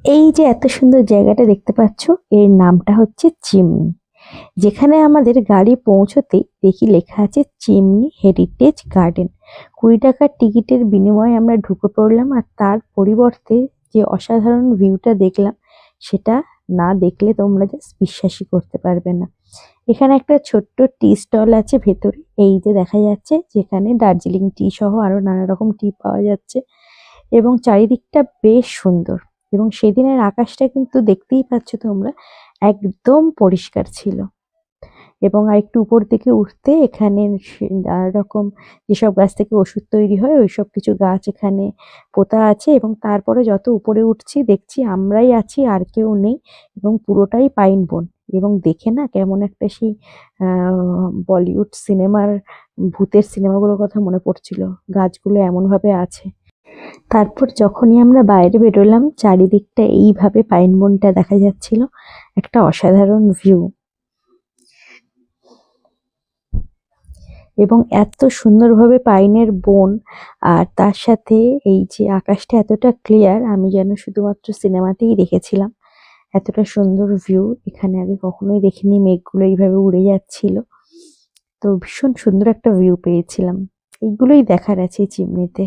এই যে এত সুন্দর জায়গাটা দেখতে পাচ্ছ, এর নামটা হচ্ছে চিমনি। যেখানে আমাদের গাড়ি পৌঁছতেই দেখি লেখা আছে চিমনি হেরিটেজ গার্ডেন। 20 টাকার টিকিটের বিনিময়ে আমরা ঢুকে পড়লাম, আর তার পরিবর্তে যে অসাধারণ ভিউটা দেখলাম সেটা না দেখলে তোমরা জাস্ট বিশ্বাসই করতে পারবে না। এখানে একটা ছোট্ট টি স্টল আছে ভেতরে, এই যে দেখা যাচ্ছে, যেখানে দার্জিলিং টি সহ আরো নানা রকম টি পাওয়া যাচ্ছে। এবং চারিদিকটা বেশ সুন্দর। এবং সেদিনের আকাশটা কিন্তু দেখতেই পাচ্ছ তোমরা, একদম পরিষ্কার ছিল। এবং আরেকটু উপর দিকে উঠতে এখানে নানা রকম যেসব গাছ থেকে ওষুধ তৈরি হয় ওইসব কিছু গাছ এখানে পোতা আছে। এবং তারপরে যত উপরে উঠছি দেখছি আমরাই আছি, আর কেউ নেই। এবং পুরোটাই পাইন বন। এবং দেখে না কেমন একটা সেই বলিউড সিনেমার ভূতের সিনেমাগুলোর কথা মনে পড়ছিল, গাছগুলো এমন ভাবে আছে। তারপর যখনই আমরা বাইরে বেরোলাম, চারিদিকটা এইভাবে পাইন বনটা দেখা যাচ্ছিল, একটা অসাধারণ ভিউ। এবং এত সুন্দরভাবে পাইনের বন, আর তার সাথে এই যে আকাশটা এতটা ক্লিয়ার, আমি যেন শুধুমাত্র সিনেমাতেই দেখেছিলাম। এতটা সুন্দর ভিউ এখানে আগে কখনোই দেখিনি, মেঘগুলো এইভাবে উড়ে যাচ্ছিল। তো ভীষণ সুন্দর একটা ভিউ পেয়েছিলাম। এইগুলোই দেখার আছে এই চিমনিতে।